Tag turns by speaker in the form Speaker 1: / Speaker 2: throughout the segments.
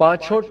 Speaker 1: 5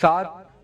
Speaker 1: 7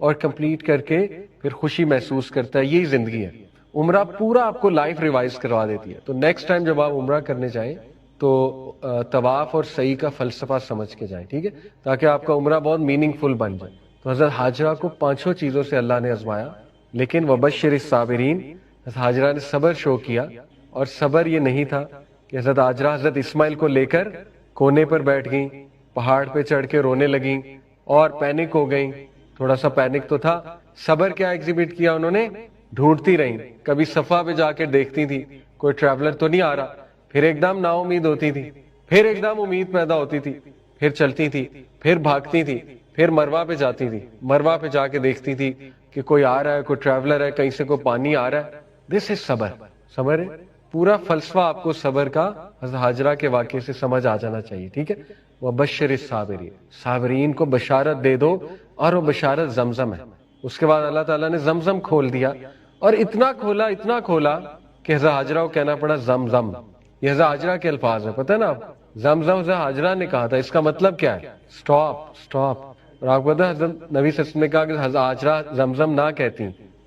Speaker 1: اور کمپلیٹ کر کے پھر خوشی محسوس کرتا ہے. یہی زندگی ہے. عمرہ پورا آپ کو لائف ریوائز کروا دیتی ہے. تو نیکسٹ ٹائم جب آپ عمرہ کرنے جائیں تو طواف اور سعی کا فلسفہ سمجھ کے جائیں, ٹھیک ہے, تاکہ آپ کا عمرہ بہت میننگ فل بن جائے. تو حضرت حاجرہ کو 5 چیزوں سے اللہ نے آزمایا, لیکن وبشر الصابرین, حضرت حاجرہ نے صبر شو کیا. اور صبر یہ نہیں تھا کہ حضرت حاجرہ حضرت اسماعیل کو لے کر کونے پر بیٹھ گئیں, پہاڑ پہ چڑھ کے رونے لگیں اور پینک ہو گئیں. تھوڑا سا پینک تو تھا. صبر کیا ایگزیبٹ کیا انہوں نے, ڈھونڈتی رہیں. کبھی صفا پہ جا کے دیکھتی تھی کوئی ٹریولر تو نہیں آ رہا, پھر ایک دم نا امید ہوتی تھی, پھر ایک دم امید پیدا ہوتی تھی, پھر چلتی تھی, پھر بھاگتی تھی, پھر مروا پہ جاتی تھی, مروا پہ جا کے دیکھتی تھی کہ کوئی آ رہا ہے, کوئی ٹریولر ہے, کہیں سے کوئی پانی آ رہا ہے. دس از صبر. صبر ہے پورا فلسفہ آپ کو صبر کا حضرت حاجرہ کے واقعے سے سمجھ آ جانا چاہیے, ٹھیک ہے. وبشر الصابرین, صابرین کو بشارت دے دو, اور وہ بشارت زمزم ہے. اس کے بعد اللہ تعالیٰ نے زمزم کھول دیا, اور اتنا کھولا کہ حضرت حاجرہ کو کہنا پڑا زمزم. یہ حضرت حاجرہ کے الفاظ ہیں, پتہ ہے نا آپ, زمزم حضرت حاجرہ نے کہا تھا. اس کا مطلب کیا ہے؟ سٹاپ. اور آپ کو پتہ ہے حضرت نبی صلی اللہ علیہ وسلم نے کہا کہ حضرت حاجرہ زمزم نہ کہتی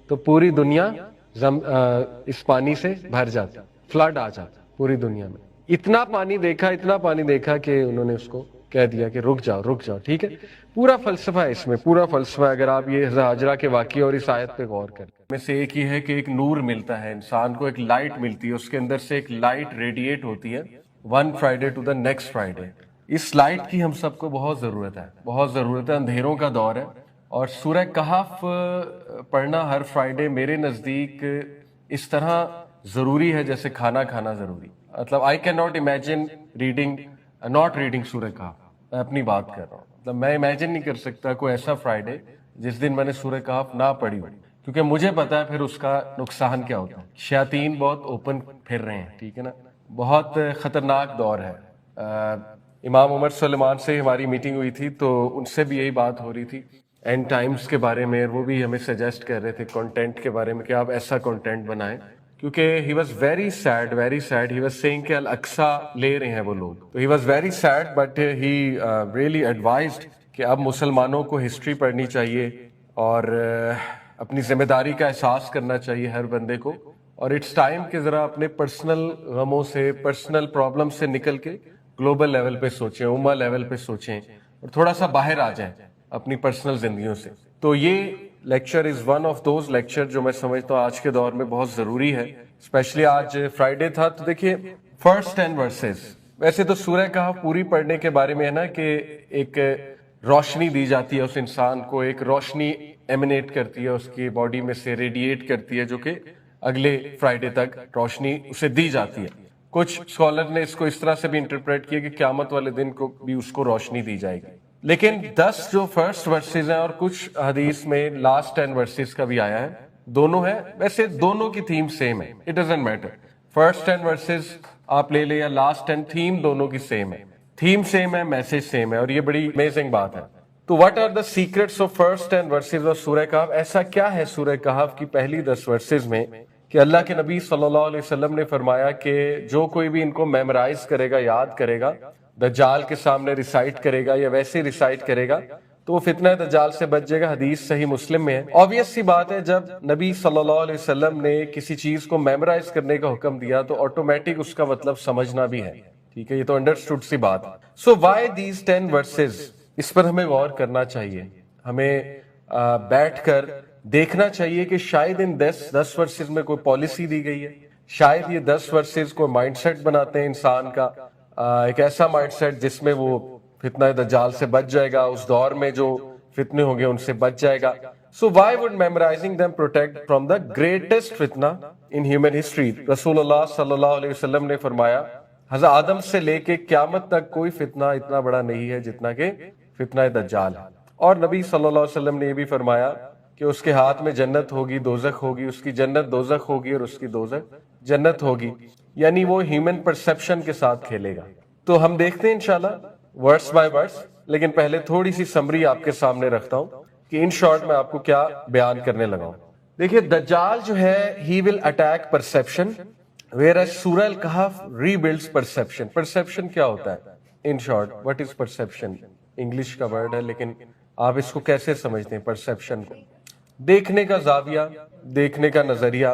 Speaker 1: تو پوری دنیا اس پانی سے بھر جاتی, فلڈ آ جاتا پوری دنیا میں. اتنا پانی دیکھا کہ انہوں نے اس کو کہہ دیا کہ رک جاؤ, ٹھیک ہے. پورا فلسفہ ہے اس میں, پورا فلسفہ. اگر آپ یہ حضرت حاجرہ کے واقعے اور اس آیت پہ غور کریں, میں سے ایک ہی ہے کہ ایک نور ملتا ہے انسان کو, ایک لائٹ ملتی ہے, اس کے اندر سے ایک لائٹ ریڈیٹ ہوتی ہے, one Friday to the next Friday. اس لائٹ کی ہم سب کو بہت ضرورت ہے. اندھیروں کا دور ہے, اور سورہ کہف پڑھنا ہر فرائیڈے میرے نزدیک اس طرح ضروری ہے جیسے کھانا کھانا ضروری. مطلب I can not imagine not reading سورہ کہف. میں اپنی بات کر رہا ہوں, مطلب میں امیجن نہیں کر سکتا کوئی ایسا فرائیڈے جس دن میں نے سورہ کہف نہ پڑھی ہو, کیونکہ مجھے پتا ہے پھر اس کا نقصان کیا ہوتا ہے. شیاطین بہت اوپن پھر رہے ہیں, ٹھیک ہے نا, بہت خطرناک دور ہے. امام عمر سلیمان سے ہماری میٹنگ ہوئی تھی, تو ان سے بھی یہی بات ہو رہی تھی اینڈ ٹائمز کے بارے میں. وہ بھی ہمیں سجیسٹ کر رہے تھے کنٹینٹ کے بارے میں کہ آپ ایسا کنٹینٹ بنائیں, کیونکہ he was very sad. He was seeing کہ الاقصی لے رہے ہیں وہ لوگ. تو he was very sad, but he really advised کہ اب مسلمانوں کو ہسٹری پڑھنی چاہیے اور اپنی ذمہ داری کا احساس کرنا چاہیے ہر بندے کو. اور اٹس ٹائم کہ ذرا اپنے پرسنل غموں سے, پرسنل پرابلم سے نکل کے گلوبل لیول پہ سوچیں, امہ لیول پہ سوچیں, اور تھوڑا سا باہر آ جائیں اپنی پرسنل زندگیوں سے. تو یہ lecture is one of those lecture جو میں سمجھتا ہوں آج کے دور میں بہت ضروری ہے, اسپیشلی آج فرائیڈے تھا. تو دیکھیے فرسٹ 10 ورسز, ویسے تو سورہ کہف پوری پڑھنے کے بارے میں ہے نا کہ ایک روشنی دی جاتی ہے اس انسان کو, ایک روشنی ایمنیٹ کرتی ہے اس کی باڈی میں سے, ریڈیٹ کرتی ہے, جو کہ اگلے فرائیڈے تک روشنی اسے دی جاتی ہے. کچھ اسکالر نے اس کو اس طرح سے بھی انٹرپریٹ کیا کہ قیامت والے دن کو بھی اس کو روشنی دی جائے گی. لیکن 10 جو فرسٹ ورسز ہیں, اور کچھ حدیث میں لاسٹ 10 ورسز کا بھی آیا ہے, دونوں ہیں. ویسے دونوں کی تھیم سیم ہے, it doesn't matter, first 10 verses آپ لے لیں یا لاسٹ 10, تھیم دونوں کی سیم ہے. تھیم سیم ہے, میسج سیم ہے, اور یہ بڑی امیزنگ بات ہے. تو what are the secrets of first 10 verses of سورہ کہف؟ ایسا کیا ہے سورہ کہف کی پہلی 10 ورسز میں کہ اللہ کے نبی صلی اللہ علیہ وسلم نے فرمایا کہ جو کوئی بھی ان کو میمورائز کرے گا, یاد کرے گا, دجال کے سامنے ریسائٹ کرے گا یا ویسے ہی ریسائٹ کرے گا, تو وہ فتنہ دجال سے بچ جائے گا. حدیث صحیح مسلم میں ہے. آبویس سی بات ہے, جب نبی صلی اللہ علیہ وسلم نے کسی چیز کو میمورائز کرنے کا حکم دیا تو آٹومیٹک اس کا مطلب سمجھنا بھی ہے, ٹھیک ہے, یہ تو انڈرسٹوڈ سی بات ہے. سو وائی دیز 10 ورسز, اس پر ہمیں غور کرنا چاہیے. ہمیں بیٹھ کر دیکھنا چاہیے کہ شاید ان 10 ورسز میں کوئی پالیسی دی گئی ہے, شاید یہ 10 ورسز کو مائنڈ سیٹ بناتے ہیں انسان کا, ایک ایسا مائنڈ سیٹ جس میں وہ فتنہ دجال سے بچ جائے گا, اس دور میں جو فتنے ہوں گے ان سے بچ جائے گا. So why would memorising them protect from the greatest فتنہ in human history؟ رسول اللہ صلی اللہ علیہ وسلم نے فرمایا حضرت آدم سے لے کے قیامت تک کوئی فتنہ اتنا بڑا نہیں ہے جتنا کہ فتنہ دجال ہے. اور نبی صلی اللہ علیہ وسلم نے یہ بھی فرمایا کہ اس کے ہاتھ میں جنت ہوگی, دوزخ ہوگی, اس کی جنت دوزخ ہوگی اور اس کی دوزخ جنت ہوگی, یعنی وہ ہیومن پرسپشن کے ساتھ کھیلے گا. تو ہم دیکھتے ہیں انشاءاللہ ورس بائی ورس, لیکن پہلے تھوڑی سی سمری آپ کے سامنے رکھتا ہوں کہ ان شارٹ میں آپ کو کیا بیان کرنے لگا ہوں. دیکھیے دجال جو ہے he will attack perception whereas سورہ الکہف rebuilds perception. perception کیا ہوتا ہے in short, what is perception؟ English کا ورڈ ہے لیکن آپ اس کو کیسے سمجھتے ہیں perception کو؟ دیکھنے کا زاویہ، دیکھنے کا نظریہ.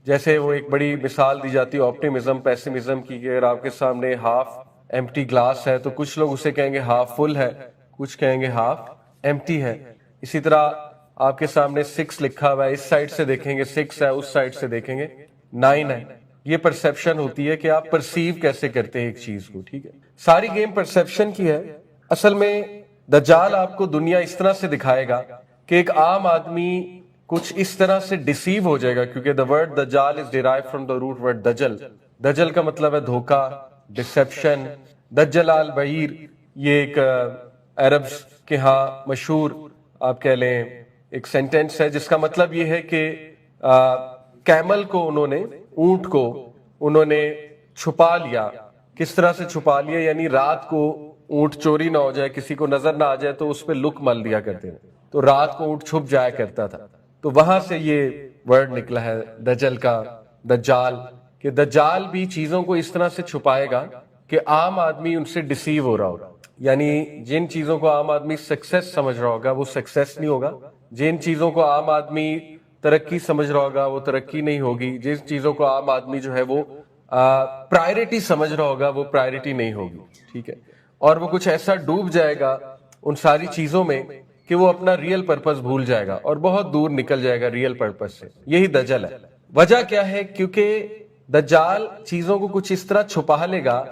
Speaker 1: جیسے وہ ایک بڑی مثال دی جاتی ہے آپٹیمزم پیسیمزم کی، کہ اگر آپ کے سامنے ہاف ایمٹی گلاس ہے تو کچھ لوگ اسے کہیں گے ہاف فل ہے، کچھ کہیں گے ہاف ایمٹی ہے. اسی طرح آپ کے سامنے 6 لکھا ہوا ہے، اس سائڈ سے دیکھیں گے 6 ہے، اس سائڈ سے دیکھیں گے 9 ہے. یہ پرسیپشن ہوتی ہے کہ آپ پرسیو کیسے کرتے ہیں ایک چیز کو. ٹھیک ہے، ساری گیم پرسیپشن کی ہے. اصل میں دجال آپ کو دنیا اس طرح سے دکھائے گا کہ ایک عام آدمی کچھ اس طرح سے ڈسیو ہو جائے گا، کیونکہ the word دجال is derived from the root word دجل. دجل کا مطلب ہے دھوکا، ڈسیپشن. دجل البعیر یہ ایک عربز کے ہاں مشہور آپ کہہ لیں ایک سینٹینس ہے، جس کا مطلب یہ ہے کہ کیمل کو انہوں نے، اونٹ کو انہوں نے چھپا لیا. کس طرح سے چھپا لیا؟ یعنی رات کو اونٹ چوری نہ ہو جائے، کسی کو نظر نہ آ جائے تو اس پہ لک مل دیا کرتے ہیں، تو رات کو اونٹ چھپ جایا کرتا تھا. تو وہاں سے یہ ورڈ نکلا ہے دجل کا، دجال، کہ دجال بھی چیزوں کو اس طرح سے چھپائے گا کہ عام آدمی ان سے ڈسیو ہو رہا ہوگا. یعنی جن چیزوں کو عام آدمی سکسیس سمجھ رہا ہوگا وہ سکسیس نہیں ہوگا، جن چیزوں کو عام آدمی ترقی سمجھ رہا ہوگا وہ ترقی نہیں ہوگی، جن چیزوں کو عام آدمی جو ہے وہ پرائرٹی سمجھ رہا ہوگا وہ پرائرٹی نہیں ہوگی. ٹھیک ہے، اور وہ کچھ ایسا ڈوب جائے گا ان ساری چیزوں میں کہ وہ اپنا ریئل پرپس بھول جائے گا اور بہت دور نکل جائے گا ریئل پرپس سے. یہی دجل ہے. وجہ کیا ہے؟ کیونکہ دجال چیزوں کو کچھ اس طرح چھپا لے گا،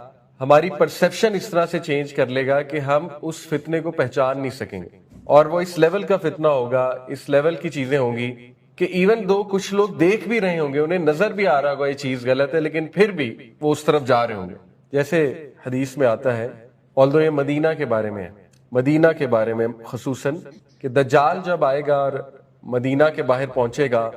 Speaker 1: ہماری پرسیپشن اس طرح سے چینج کر لے گا کہ ہم اس فتنے کو پہچان نہیں سکیں گے. اور وہ اس لیول کا فتنہ ہوگا، اس لیول کی چیزیں ہوں گی کہ ایون دو کچھ لوگ دیکھ بھی رہے ہوں گے، انہیں نظر بھی آ رہا ہوگا یہ چیز غلط ہے، لیکن پھر بھی وہ اس طرف جا رہے ہوں گے. جیسے حدیث میں آتا ہے، although یہ مدینہ کے بارے میں ہے، مدینہ کے بارے میں خصوصاً، کہ دجال جب آئے گا اور مدینہ کے باہر پہنچے گا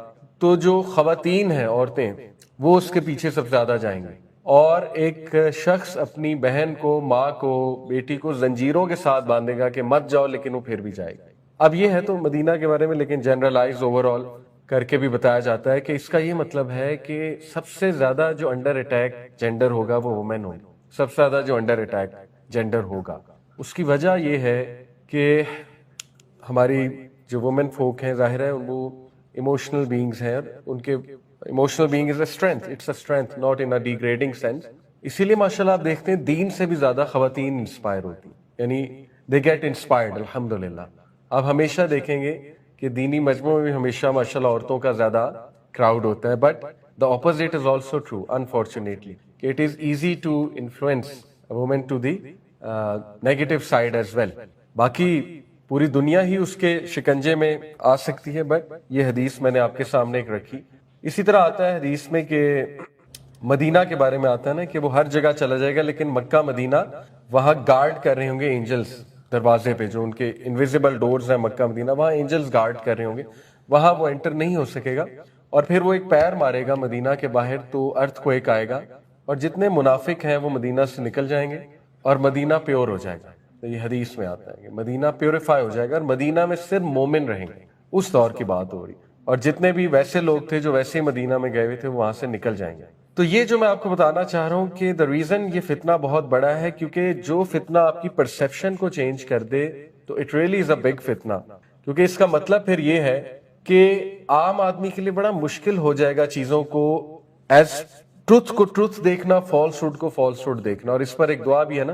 Speaker 1: تو جو خواتین ہیں، عورتیں، وہ اس کے پیچھے سب زیادہ جائیں گے. اور ایک شخص اپنی بہن کو، ماں کو، بیٹی کو زنجیروں کے ساتھ باندھے گا کہ مت جاؤ، لیکن وہ پھر بھی جائے گا. اب یہ ہے تو مدینہ کے بارے میں، لیکن جنرلائز اوور آل کر کے بھی بتایا جاتا ہے کہ اس کا یہ مطلب ہے کہ سب سے زیادہ جو انڈر اٹیک جینڈر ہوگا وہ وومن ہوگی. سب سے زیادہ جو انڈر اٹیک جینڈر ہوگا، اس کی وجہ یہ ہے کہ ہماری جو وومن فوک ہیں، ظاہر ہے وہ ایموشنل بینگز ہیں، ان کے emotional being is a strength, it's a strength not in a degrading sense. اسی لیے ماشاءاللہ آپ دیکھتے ہیں دین سے بھی زیادہ خواتین انسپائر ہوتی ہیں، یعنی دے گیٹ انسپائرڈ الحمدللہ. آپ ہمیشہ دیکھیں گے کہ دینی مجموعوں میں بھی ہمیشہ ماشاءاللہ عورتوں کا زیادہ کراؤڈ ہوتا ہے. But the opposite is also true unfortunately, کہ it is easy to influence women to the negative side as well. باقی پوری دنیا ہی اس کے شکنجے میں آ سکتی ہے، بٹ یہ حدیث میں نے آپ کے سامنے ایک رکھی. اسی طرح آتا ہے حدیث میں کہ مدینہ کے بارے میں آتا ہے نا کہ وہ ہر جگہ چلا جائے گا، لیکن مکہ مدینہ وہاں گارڈ کر رہے ہوں گے اینجلز دروازے پہ، جو ان کے انویزیبل ڈورز ہیں مکہ مدینہ، وہاں اینجلز گارڈ کر رہے ہوں گے، وہاں وہ انٹر نہیں ہو سکے گا. اور پھر وہ ایک پیر مارے گا مدینہ کے باہر تو ارتھ کو ایک آئے گا، اور جتنے منافق ہیں وہ مدینہ سے نکل جائیں گے اور مدینہ پیور ہو جائے گا. تو یہ حدیث میں آتا ہے کہ مدینہ پیوریفائی ہو جائے گا اور مدینہ میں صرف مومن رہیں گے. اس دور کی بات ہو رہی، اور جتنے بھی ویسے لوگ تھے جو ویسے ہی مدینہ میں گئے ہوئے تھے وہ وہاں سے نکل جائیں گے. تو یہ جو میں آپ کو بتانا چاہ رہا ہوں کہ the reason یہ فتنہ بہت بڑا ہے، کیونکہ جو فتنہ آپ کی پرسیپشن کو چینج کر دے تو it really is a big فتنہ. کیونکہ اس کا مطلب پھر یہ ہے کہ عام آدمی کے لیے بڑا مشکل ہو جائے گا چیزوں کو ایز ٹروتھ کو ٹروتھ دیکھنا، فالس ہوڈ کو فالس ہوڈ دیکھنا. اور اس پر ایک دعا بھی ہے نا،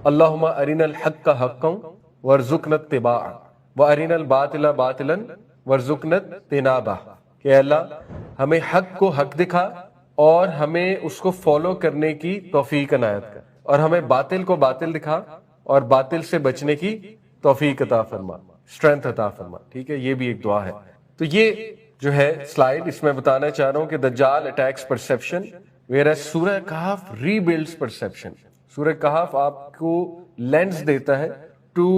Speaker 1: اللہم ارنا الحق حقا وارزقنا اتباعہ وارنا الباطل باطلا وارزقنا اجتنابہ، کہ اللہ ہمیں حق کو حق دکھا اور ہمیں اس کو فالو کرنے کی توفیق عنایت کر، اور ہمیں باطل کو باطل دکھا اور باطل سے بچنے کی توفیق عطا فرما، اسٹرینتھ عطا فرما. ٹھیک ہے، یہ بھی ایک دعا ہے. تو یہ جو ہے سلائیڈ، اس میں بتانا چاہ رہا ہوں کہ دجال اٹیکس پرسیپشن ویئر سورہ کہف ری بلڈز پرسیپشن. سورہ کہف آپ کو لینس دیتا ہے to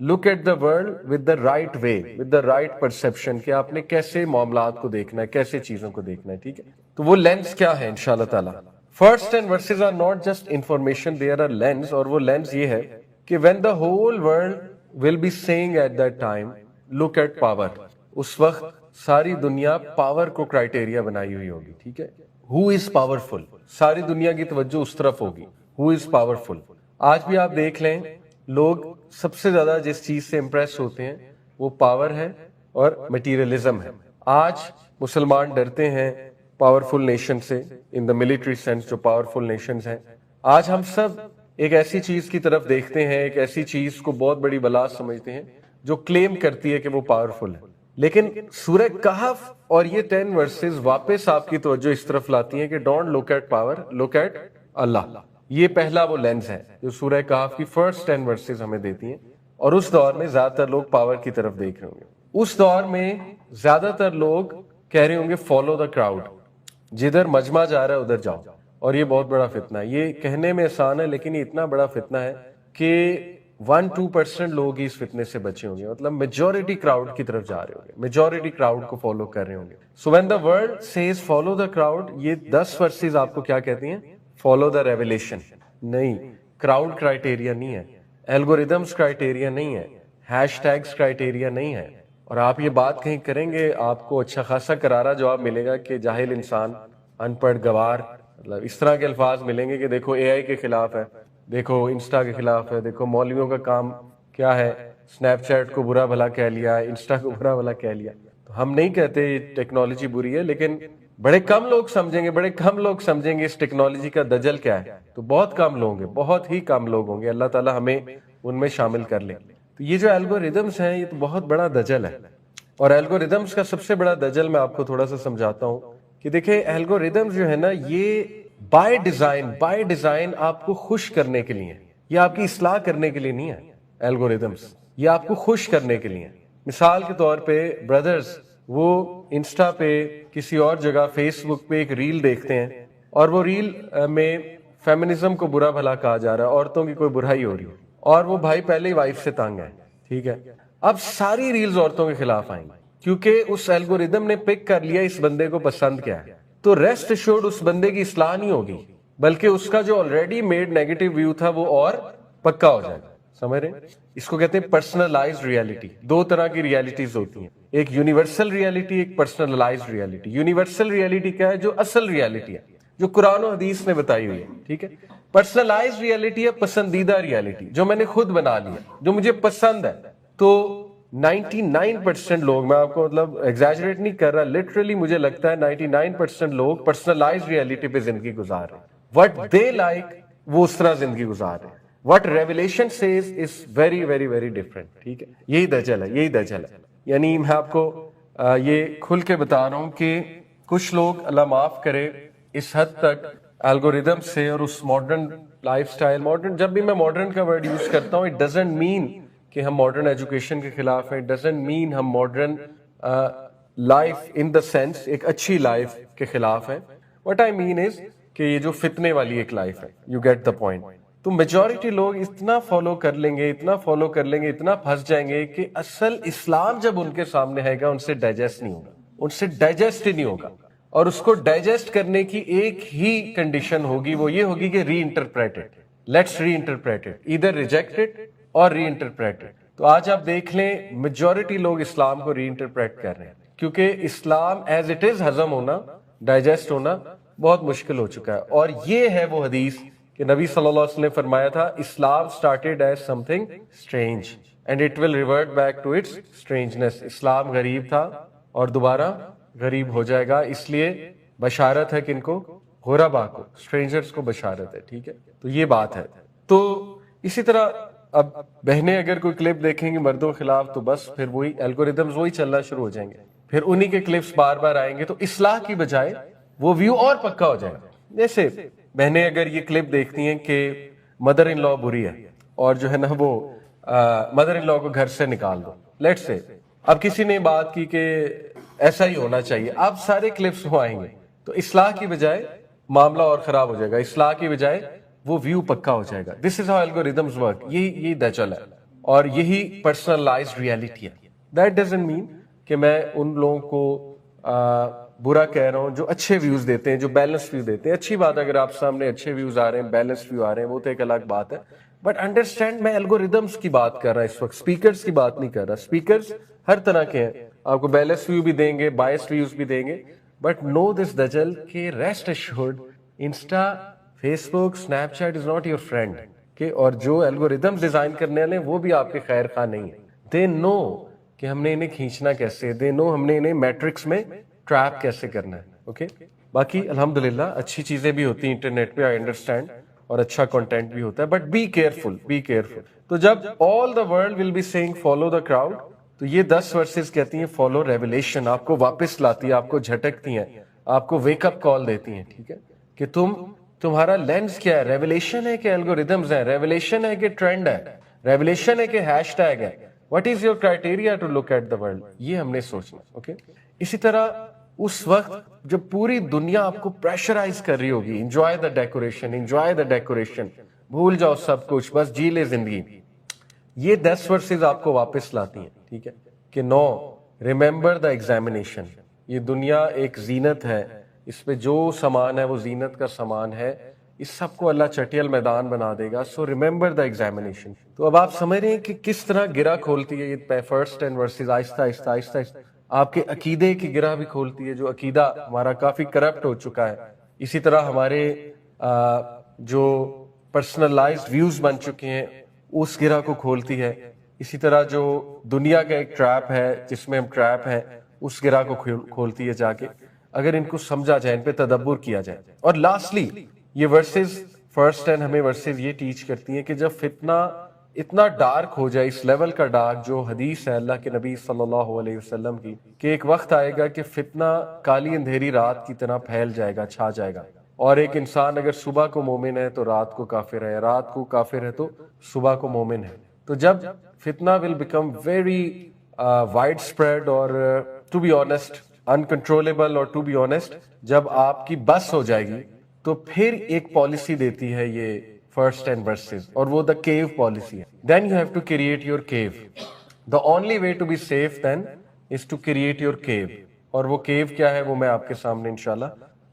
Speaker 1: look at the world with the right way, with the right perception, کہ آپ نے کیسے معاملات کو دیکھنا ہے، کیسے چیزوں کو دیکھنا ہے. ٹھیک ہے، تو وہ لینس کیا ہے انشاءاللہ تعالی. First 10 verses are not just information, they are a lens. اور وہ لینس یہ ہے کہ when the whole world will be saying at that time look at power، اس وقت ساری دنیا پاور کو کرائٹیریا بنائی ہوئی ہوگی. ٹھیک ہے، who is powerful، ساری دنیا کی توجہ اس طرف ہوگی، who is powerful. آج بھی آپ دیکھ لیں لوگ سب سے زیادہ جس چیز سے امپریس ہوتے ہیں وہ پاور ہے اور مٹیریلزم ہے. آج مسلمان ڈرتے ہیں پاورفل نیشن سے, ان دا ملٹری سینس جو پاورفل نیشنز ہیں. آج ہم سب ایک ایسی چیز کی طرف دیکھتے ہیں, ایک ایسی چیز کو بہت بڑی بلا سمجھتے ہیں جو کلیم کرتی ہے کہ وہ پاورفل ہے. لیکن سورہ کہف اور یہ 10 ورسز واپس آپ کی توجہ اس طرف لاتی ہیں کہ don't look at power, look at Allah. یہ پہلا وہ لینز ہے جو سورہ کہف کی فرسٹ 10 ورسز ہمیں دیتی ہیں. اور اس دور میں زیادہ تر لوگ پاور کی طرف دیکھ رہے ہوں گے. اس دور میں زیادہ تر لوگ کہہ رہے ہوں گے فالو دا کراؤڈ, جدھر مجمع جا رہا ہے ادھر جاؤ. اور یہ بہت بڑا فتنہ ہے. یہ کہنے میں آسان ہے لیکن یہ اتنا بڑا فتنہ ہے کہ 1-2% لوگ ہی اس فتنے سے بچے ہوں گے. مطلب میجورٹی کراؤڈ کی طرف جا رہے ہوں گے, میجورٹی کراؤڈ کو فالو کر رہے ہوں گے. So when the world says follow the crowd, یہ 10 ورسز آپ کو کیا کہتی ہیں؟ Follow the revelation. نہیں, کراؤڈ کرائٹیریا نہیں ہے, الگوریدمز کرائٹیریا نہیں ہے, ہیش ٹیگز کرائٹیریا نہیں ہے. اور آپ یہ بات کہیں کریں گے آپ کو اچھا خاصا کرارا جواب ملے گا کہ جاہل انسان, ان پڑھ گوار, مطلب اس طرح کے الفاظ ملیں گے کہ دیکھو اے آئی کے خلاف ہے, دیکھو انسٹا کے خلاف ہے, دیکھو مولویوں کا کام کیا ہے, سنیپ چیٹ کو برا بھلا کہہ لیا, انسٹا کو برا بھلا کہہ لیا. تو ہم نہیں کہتے ٹیکنالوجی بری ہے, لیکن بڑے کم لوگ سمجھیں گے, بڑے کم لوگ سمجھیں گے اس ٹیکنالوجی کا دجل کیا ہے. تو بہت کم لوگ ہیں, بہت ہی کم لوگ ہوں گے. اللہ تعالیٰ ہمیں ان میں شامل کر لے. تو یہ جو الگوریدمس ہیں یہ تو بہت بڑا دجل ہے. اور الگوریدمس کا سب سے بڑا دجل میں آپ کو تھوڑا سا سمجھاتا ہوں کہ دیکھیں الگوریدمس جو ہے نا یہ بائی ڈیزائن آپ کو خوش کرنے کے لیے, یہ آپ کی اصلاح کرنے کے لیے نہیں ہے. الگوریدمس یہ آپ کو خوش کرنے کے لیے. مثال کے طور پہ بردرز وہ انسٹا پہ کسی اور جگہ فیس بک پہ ایک ریل دیکھتے ہیں اور وہ ریل میں فیمنزم کو برا بھلا کہا جا رہا ہے, عورتوں کی کوئی برائی ہو رہی ہے, اور وہ بھائی پہلے ہی وائف سے تنگ ہے. ٹھیک ہے, اب ساری ریلز عورتوں کے خلاف آئیں گی کیونکہ اس الگوریدم نے پک کر لیا اس بندے کو پسند کیا ہے. تو ریسٹ ایشورڈ اس بندے کی اصلاح نہیں ہوگی بلکہ اس کا جو آلریڈی میڈ نیگیٹو ویو تھا وہ اور پکا ہو جائے گا. سمجھ رہے ہیں؟ اس کو کہتے ہیں پرسنلائزڈ ریالٹی. 2 طرح کی ریالٹیز ہوتی ہیں, ایک یونیورسل ریالٹی, ایک پرسنلائزڈ ریالٹی. یونیورسل ریالٹی کیا ہے؟ جو اصل ریالٹی ہے, جو قرآن و حدیث نے بتائی ہوئی ہے. ٹھیک ہے. پرسنلائزڈ ریالٹی ہے پسندیدہ ریالٹی, جو میں نے خود بنا لیا, جو مجھے پسند ہے. تو 99% لوگ, میں آپ کو مطلب ایگزیجریٹ نہیں کر رہا, لٹرلی مجھے لگتا ہے 99% لوگ پرسنلائزڈ ریالٹی پہ زندگی گزار رہے ہیں. وٹ دے لائک وہ اس طرح زندگی گزار رہے ہیں. What revelation says is very very very different. ٹھیک ہے, یہی دجل ہے, یہی دجل ہے. یعنی میں آپ کو یہ کھل کے بتا رہا ہوں کہ کچھ لوگ, اللہ معاف کرے, اس حد تک الگوریدم سے اور اس ماڈرن لائف سٹائل, ماڈرن, جب بھی میں ماڈرن کا ورڈ یوز کرتا ہوں اٹ ڈزنٹ مین کہ ہم ماڈرن ایجوکیشن کے خلاف ہیں, اٹ ڈزنٹ مین ہم modern life in the sense ایک اچھی لائف کے خلاف ہیں. وٹ آئی مین از کہ یہ جو فتنے والی ایک لائف ہے, یو گیٹ دا پوائنٹ. تو میجورٹی لوگ اتنا فالو کر لیں گے, اتنا فالو کر لیں گے, اتنا پھنس جائیں گے کہ اصل اسلام جب ان کے سامنے ہے گا ان سے ڈائجسٹ نہیں ہوگا, ان سے ڈائجسٹ ہی نہیں ہوگا. اور اس کو ڈائجسٹ کرنے کی ایک ہی کنڈیشن ہوگی, وہ یہ ہوگی کہ reinterpreted, let's reinterpreted, either rejected اور ری انٹرپریٹڈ. تو آج آپ دیکھ لیں میجورٹی لوگ اسلام کو ری انٹرپریٹ کر رہے ہیں کیونکہ اسلام ایز اٹ از ہضم ہونا, ڈائجسٹ ہونا بہت مشکل ہو چکا ہے. اور یہ ہے وہ حدیث کہ نبی صلی اللہ علیہ وسلم نے فرمایا تھا اسلام started as something strange and it will revert back to its strangeness. اسلام غریب تھا اور دوبارہ غریب ہو جائے گا, اس لیے بشارت ہے کن کو؟ غربا کو, اسٹرینجرز کو بشارت ہے. ٹھیک ہے, تو یہ بات ہے. تو اسی طرح اب بہنیں اگر کوئی کلپ دیکھیں گی مردوں کے خلاف تو بس پھر وہی الگوریدمز وہی چلنا شروع ہو جائیں گے, پھر انہی کے کلپس بار بار آئیں گے, تو اصلاح کی بجائے وہ ویو اور پکا ہو جائے گا. جیسے بہنیں اگر یہ کلپ دیکھتی ہیں کہ مدر ان لا بری ہے اور جو ہے نا وہ مدر ان لا کو گھر سے نکال دو, لیٹ سے اب کسی نے بات کی کہ ایسا ہی ہونا چاہیے, اب سارے کلپس وہ آئیں گے, تو اصلاح کی بجائے معاملہ اور خراب ہو جائے گا, اصلاح کی بجائے وہ ویو پکا ہو جائے گا. دس از ہاؤ الگوریدمز ورک. یہی دجل ہے اور یہی پرسنلائزڈ ریالٹی ہے. دیٹ ڈزنٹ مین کہ میں ان لوگوں کو برا کہہ رہا ہوں جو اچھے ویوز دیتے ہیں, جو بیلنس ویو دیتے ہیں. اچھی بات اگر آپ سامنے اچھے ویوز آ رہے ہیں, بیلنس ویو آ رہے ہیں, وہ تو ایک الگ بات ہے. بٹ انڈرسٹینڈ میں الگوریدمس کی بات کر رہا ہوں اس وقت, اسپیکرز کی بات نہیں کر رہا. اسپیکرز ہر طرح کے ہیں, آپ کو بیلنس ویو بھی دیں گے, بائس ویوز بھی دیں گے, بٹ نو دس دجل کہ rest assured Insta, Facebook, Snapchat is not your friend. Okay. اور جو الگوریدم ڈیزائن کرنے والے ہیں وہ بھی آپ کے خیر خواہ نہیں ہیں. دے نو کہ ہم نے انہیں کھینچنا کیسے, دے نو ہم نے انہیں میٹرکس میں ٹریپ کیسے کرنا ہے. اوکے. باقی الحمدللہ اچھی چیزیں بھی ہوتی ہیں انٹرنیٹ پہ, آئی انڈرسٹینڈ, اور اچھا کنٹینٹ بھی ہوتا ہے, but be careful, be careful. تو جب all the world will be seeing follow the crowd, تو یہ 10 ورسز کہتی ہیں فالو ریویلیشن, آپ کو واپس لاتی ہے, آپ کو جھٹکتی ہیں, آپ کو ویک اپ کال دیتی ہیں. ٹھیک ہے, کہ تمہارا لینس کیا ہے. ریویلیشن ہے کہ الگوریدمز ہیں, ریویلیشن ہے کہ ٹرینڈ ہے, ریویلیشن ہے کہ ہیش ٹیگ ہے. What is your criteria to look at the world, یہ ہم نے سوچنا. اوکے. اسی طرح اس وقت جب پوری دنیا آپ کو پریشرائز کر رہی ہوگی, enjoy the decoration, enjoy the decoration, بھول جاؤ سب کچھ, بس جی لے زندگی, یہ 10 ورسز آپ کو واپس لاتی ہیں. ٹھیک ہے, کہ نو, ریممبر دا ایگزامینیشن, یہ دنیا ایک زینت ہے, اس پہ جو سامان ہے وہ زینت کا سامان ہے, اس سب کو اللہ چٹیل میدان بنا دے گا. سو ریممبر دا ایگزامینیشن. تو اب آپ سمجھ رہے ہیں کہ کس طرح گرہ کھولتی ہے یہ فرسٹ 10 ورسز, آہستہ آہستہ آہستہ آہستہ آپ کے عقیدے کی گرہ بھی کھولتی ہے, جو عقیدہ ہمارا کافی کرپٹ ہو چکا ہے. اسی طرح ہمارے جو پرسنلائزڈ ویوز بن چکے ہیں اس گرہ کو کھولتی ہے. اسی طرح جو دنیا کا ایک ٹریپ ہے جس میں ہم ٹریپ ہیں, اس گرہ کو کھولتی ہے جا کے, اگر ان کو سمجھا جائے, ان پہ تدبر کیا جائے. اور لاسٹلی یہ ورسز فرسٹ 10 ہمیں ورسز یہ ٹیچ کرتی ہیں کہ جب فتنہ اتنا ڈارک ہو جائے, اس لیول کا ڈارک جو حدیث ہے اللہ کے نبی صلی اللہ علیہ وسلم کی, کہ ایک وقت آئے گا کہ فتنہ کالی اندھیری رات کی طرح پھیل جائے گا, چھا جائے گا, اور ایک انسان اگر صبح کو مومن ہے تو رات کو کافر ہے, رات کو کافر ہے تو صبح کو مومن ہے. تو جب فتنہ will become very widespread اور ٹو بی آنیسٹ انکنٹرولیبل, اور ٹو بی آنیسٹ جب آپ کی بس ہو جائے گی, تو پھر ایک پالیسی دیتی ہے یہ فرسٹ 10 verses, اور وہ دا کیو پالیسی ہے. Then you have to create your queue. The only way to be safe then is to create your queue. اور وہ کیو کیا ہے وہ میں آپ کے سامنے انشاءاللہ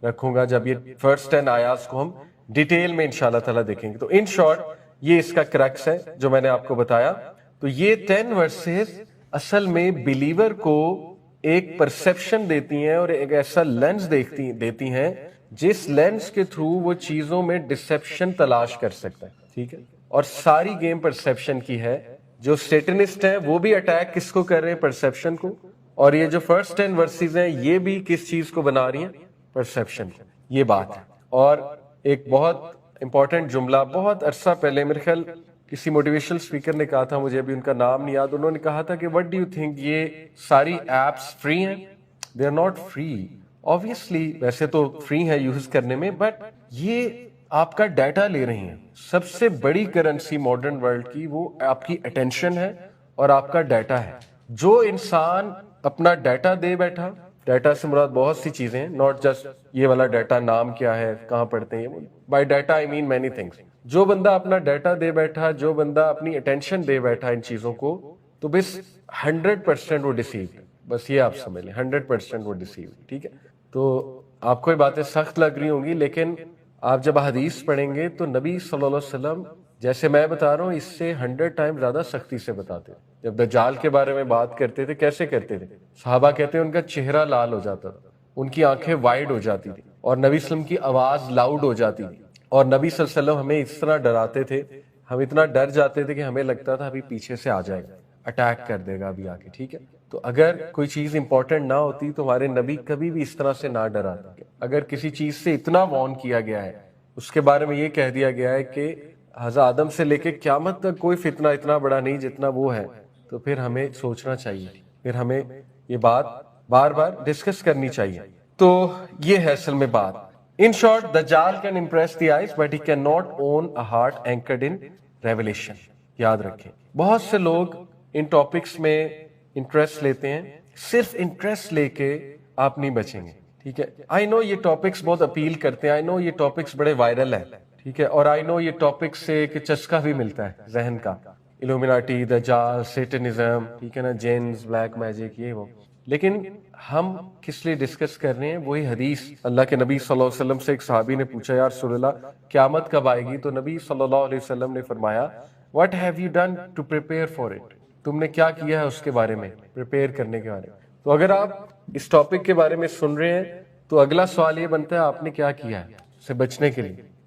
Speaker 1: رکھوں گا جب یہ فرسٹ 10 آیات کو ہم ڈیٹیل میں انشاءاللہ تعالیٰ دیکھیں گے. تو ان شارٹ یہ اس کا کریکس ہے جو میں نے آپ کو بتایا. تو یہ 10 verses اصل میں بلیور کو ایک پرسپشن دیتی ہیں اور ایک ایسا لینس دیتی ہیں جس لینس کے تھرو وہ چیزوں میں ڈسپشن تلاش کر سکتا ہے. ٹھیک ہے, اور ساری گیم پرسپشن کی ہے. جو سیٹنسٹ ہیں وہ بھی اٹیک کس کو کر رہے ہیں, پرسپشن کو, اور یہ جو فرسٹ 10 verses ہیں یہ بھی کس چیز کو بنا رہی ہیں, پرسپشن کو. یہ بات ہے. اور ایک بہت امپورٹنٹ جملہ بہت عرصہ پہلے میرے خیال کسی موٹیویشنل اسپیکر نے کہا تھا, مجھے ابھی ان کا نام نہیں یاد, انہوں نے کہا تھا کہ وٹ ڈو یو تھنک یہ ساری ایپس فری ہیں؟ They are not free. obviously ویسے تو فری ہے یوز کرنے میں, بٹ یہ آپ کا ڈیٹا لے رہی ہیں. سب سے بڑی کرنسی ماڈرن ورلڈ کی وہ آپ کی اٹینشن ہے اور آپ کا ڈیٹا ہے. جو انسان اپنا ڈیٹا دے بیٹھا, ڈیٹا سے مراد بہت سی چیزیں ہیں, ناٹ جسٹ یہ والا ڈیٹا نام کیا ہے کہاں پڑھتے ہیں, by data I mean many things. جو بندہ اپنا ڈیٹا دے بیٹھا, جو بندہ اپنی اٹینشن دے بیٹھا ان چیزوں کو, تو بس 100% وہ ڈیسیوڈ. بس یہ آپ سمجھ لیں 100% وہ ڈیسیوڈ. ٹھیک ہے, تو آپ کو یہ باتیں سخت لگ رہی ہوں گی, لیکن آپ جب حدیث پڑھیں گے تو نبی صلی اللہ علیہ وسلم جیسے میں بتا رہا ہوں اس سے 100 ٹائم زیادہ سختی سے بتاتے ہیں. جب دجال کے بارے میں بات کرتے تھے کیسے کرتے تھے, صحابہ کہتے ہیں ان کا چہرہ لال ہو جاتا تھا, ان کی آنکھیں وائڈ ہو جاتی تھی, اور نبی صلی اللہ علیہ وسلم کی آواز لاؤڈ ہو جاتی تھی, اور نبی صلی اللہ علیہ وسلم ہمیں اس طرح ڈراتے تھے, ہم اتنا ڈر جاتے تھے کہ ہمیں لگتا تھا ابھی پیچھے سے آ جائے گا, اٹیک کر دے گا ابھی آگے. ٹھیک ہے, تو اگر کوئی چیز امپورٹنٹ نہ ہوتی تو ہمارے نبی کبھی بھی اس طرح سے نہ ڈراتے. اگر کسی چیز سے اتنا وارن کیا گیا ہے, اس کے بارے میں یہ کہہ دیا گیا ہے کہ حضرت آدم سے لے کے قیامت تک کوئی فتنہ اتنا بڑا نہیں جتنا وہ ہے, تو پھر ہمیں سوچنا چاہیے, پھر ہمیں یہ بات بار بار ڈسکس کرنی چاہیے. تو یہ ہے اصل میں بات. In short, Dajjal can impress the eyes, but he cannot own a heart anchored in revelation. یاد رکھیں, بہت سے لوگ ان ٹاپکس میں انٹرسٹ لیتے ہیں, صرف انٹرسٹ لے کے آپ نہیں بچیں گے. ٹھیک ہے, آئی نو یہ ٹاپکس بہت اپیل کرتے ہیں, آئی نو یہ ٹاپکس بڑے وائرل ہیں, ٹھیک ہے, اور آئی نو یہ ٹاپکس سے ایک چسکا بھی ملتا ہے ذہن کا, الومیناٹی, دجال, سیٹنزم, ٹھیک ہے نا, جینز, بلیک میجک, یہ وہ. لیکن ہم کس لیے ڈسکس کر رہے ہیں, وہی حدیث. اللہ کے نبی صلی اللہ علیہ وسلم سے ایک صحابی نے پوچھا, یا رسول اللہ قیامت کب آئے گی؟ تو نبی صلی اللہ علیہ وسلم نے فرمایا, what have you done to prepare for it? تم نے کیا کیا ہے اس کے بارے میں, پریپیئر کرنے کے بارے میں. تو اگر آپ اس ٹاپک کے بارے میں سن رہے ہیں تو اگلا سوال یہ بنتا ہے آپ نے کیا کیا ہے اسے بچنے کے لیے.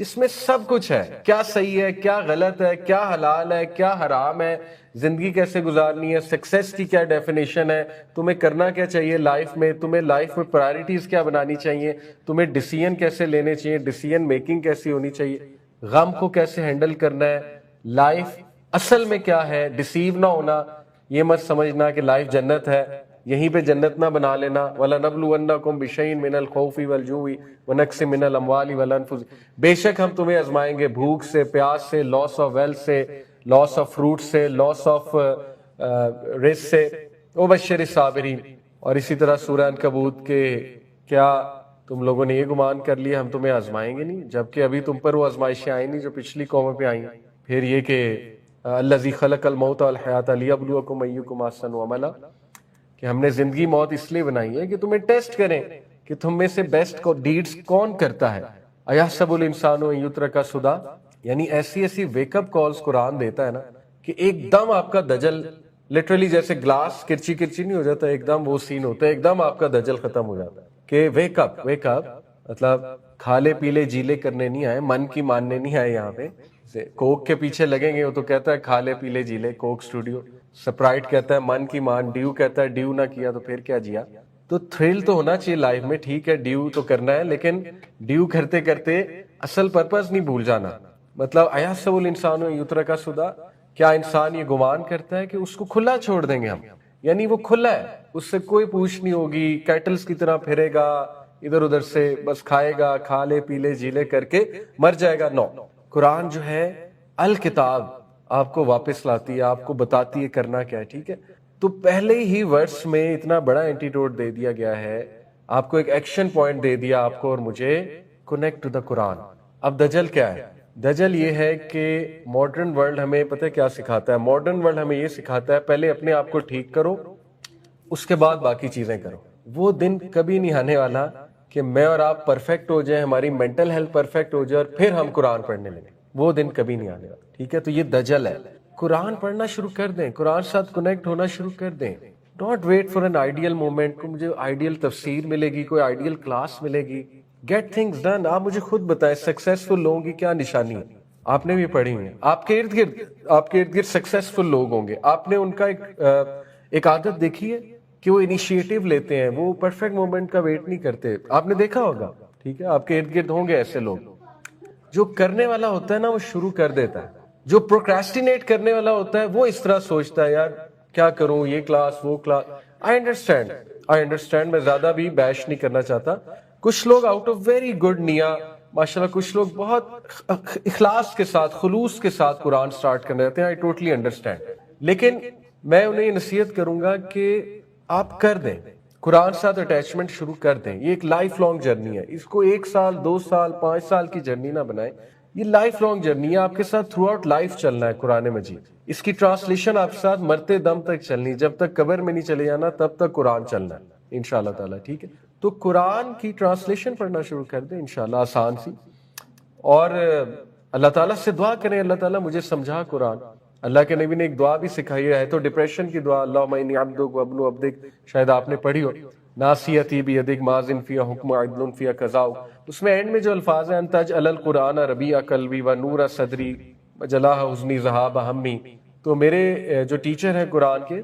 Speaker 1: جس میں سب کچھ ہے، کیا صحیح ہے، کیا غلط ہے، کیا حلال ہے، کیا حرام ہے، زندگی کیسے گزارنی ہے، سکسیس کی کیا ڈیفینیشن ہے، تمہیں کرنا کیا چاہیے لائف میں، تمہیں لائف میں پرائرٹیز کیا بنانی چاہیے، تمہیں ڈیسیژن کیسے لینے چاہیے، ڈیسیژن میکنگ کیسی ہونی چاہیے، غم کو کیسے ہینڈل کرنا ہے، لائف اصل میں کیا ہے، ڈیسیو نہ ہونا، یہ مت سمجھنا کہ لائف جنت ہے، یہیں پہ جنت نہ بنا لینا، وَلَنَبْلُوَنَّكُمْ بِشَيْءٍ مِّنَ الْخَوْفِ وَالْجُوعِ وَنَقْصٍ مِّنَ الْأَمْوَالِ وَالْأَنفُسِ، بے شک ہم تمہیں آزمائیں گے بھوک سے، پیاس سے، لاس آف ویلتھ سے، لاس آف فروٹ سے، لاس آف رزق سے، وَبَشِّرِ الصَّابِرِينَ۔ اور اسی طرح سورہ عنکبوت کے، کیا تم لوگوں نے یہ گمان کر لیا ہم تمہیں آزمائیں گے نہیں، جبکہ ابھی تم پر وہ آزمائشیں آئی نہیں جو پچھلی قوموں پہ آئیں۔ پھر یہ کہ الذی خلق الموت والحیات لیبلوکم ایکم احسن عملا، کہ ہم نے زندگی موت اس لیے بنائی ہے کہ تمہیں ٹیسٹ کریں کہ تم میں سے بیسٹ ڈیڈز کون کرتا ہے۔ ایحسب الانسان ان یترک سدی، یعنی ایسی ایسی ویک اپ کالز قرآن دیتا ہے نا کہ ایک دم آپ کا دجل، لٹرلی جیسے گلاس کرچی کرچی نہیں ہو جاتا، ایک دم وہ سین ہوتا ہے، ایک دم آپ کا دجل ختم ہو جاتا ہے کہ ویک اپ ویک اپ، مطلب کھالے پیلے جیلے کرنے نہیں آئے، من کی ماننے نہیں آئے یہاں پہ۔ کوک کے پیچھے لگیں گے وہ تو کہتا ہے کھالے پیلے جیلے، کوک اسٹوڈیو، سپرائٹ کہتا ہے من کی مان، ڈیو کہتا ہے ڈیو نہ کیا تو پھر کیا جیا۔ تو تھرل تو ہونا چاہیے لائف میں، ٹھیک ہے ڈیو تو کرنا ہے، لیکن ڈیو کرتے کرتے اصل پرپز نہیں بھول جانا۔ مطلب ایحسب الانسان ان یترک سدی، کیا انسان یہ گمان کرتا ہے کہ اس کو کھلا چھوڑ دیں گے ہم، یعنی وہ کھلا ہے، اس سے کوئی پوچھ نہیں ہوگی، کیٹلز کی طرح پھرے گا ادھر ادھر سے، بس کھائے گا، کھا لے پی لے جی لے کر کے مر جائے گا؟ نو، قرآن جو ہے الکتاب آپ کو واپس لاتی ہے، آپ کو بتاتی ہے کرنا کیا ہے، ٹھیک ہے۔ تو پہلے ہی ورس میں اتنا بڑا اینٹیڈوٹ دے دیا گیا ہے، آپ کو ایک ایکشن پوائنٹ دے دیا آپ کو اور مجھے، کنیکٹ ٹو دا قرآن۔ اب دجل کیا ہے؟ دجل یہ ہے کہ ماڈرن ورلڈ ہمیں پتہ کیا سکھاتا ہے، ماڈرن ورلڈ ہمیں یہ سکھاتا ہے پہلے اپنے آپ کو ٹھیک کرو، اس کے بعد باقی چیزیں کرو۔ وہ دن کبھی نہیں آنے والا کہ میں اور آپ پرفیکٹ ہو جائیں، ہماری مینٹل ہیلتھ پرفیکٹ ہو جائے اور پھر ہم قرآن پڑھنے لگیں، وہ دن کبھی نہیں آنے والا، ٹھیک ہے۔ تو یہ دجل ہے، قرآن پڑھنا شروع کر دیں، قرآن ساتھ کنیکٹ ہونا شروع کر دیں، don't wait for an ideal moment کو مجھے آئیڈیل تفسیر ملے گی، کوئی آئیڈیل کلاس ملے گی، گیٹ تھنگز ڈن۔ آپ مجھے خود بتائیں سکسیسفل لوگوں کی کیا نشانی ہے، آپ نے بھی پڑھی ہوئی ہے، آپ کے ارد گرد سکسیسفل لوگ ہوں گے، آپ نے ان کا ایک عادت دیکھی ہے کہ وہ انیشیٹو لیتے ہیں، وہ پرفیکٹ مومنٹ کا ویٹ نہیں کرتے، آپ نے دیکھا ہوگا، ٹھیک ہے۔ آپ کے ارد گرد ہوں گے ایسے لوگ، جو کرنے والا ہوتا ہے نا وہ شروع کر دیتا ہے، جو پروکریسٹینیٹ کرنے والا ہوتا ہے وہ اس طرح سوچتا ہے یار کیا کروں، یہ کلاس وہ کلاس۔ آئی انڈرسٹینڈ، میں زیادہ بھی بیش نہیں کرنا چاہتا، کچھ لوگ آؤٹ آف ویری گڈ نیا ماشاءاللہ، کچھ لوگ بہت اخلاص کے ساتھ خلوص کے ساتھ قرآن سٹارٹ کرنے رہتے ہیں، آئی ٹوٹلی انڈرسٹینڈ، لیکن میں انہیں یہ نصیحت کروں گا کہ آپ کر دیں، قرآن ساتھ اٹیچمنٹ شروع کر دیں۔ یہ ایک لائف لانگ جرنی ہے، اس کو 1 سال 2 سال 5 سال کی جرنی نہ بنائیں، یہ لائف لانگ جرنی ہے، آپ کے ساتھ تھرو آؤٹ لائف چلنا ہے قرآن مجید، اس کی ٹرانسلیشن آپ کے ساتھ مرتے دم تک چلنی، جب تک قبر میں نہیں چلے جانا تب تک قرآن چلنا ہے انشاءاللہ تعالیٰ، ٹھیک ہے۔ تو قرآن کی ٹرانسلیشن پڑھنا شروع کر دیں انشاءاللہ، آسان سی، اور اللہ تعالیٰ سے دعا کریں اللہ تعالیٰ مجھے سمجھا قرآن۔ اللہ کے نبی نے ایک دعا بھی سکھائی ہے تو ڈپریشن کی دعا، اللہم انی عبدک وابن عبدک، شاید آپ نے پڑھی ہو، ناصیتی بیدک ماضٍ فیہا حکم عدل فیہا قضاء، اس میں اینڈ میں جو الفاظ ہیں ان تجعل القرآن ربیع قلبی ونور صدری وجلاء حزنی ذہاب ہمی، تو میرے جو ٹیچر ہیں قرآن کے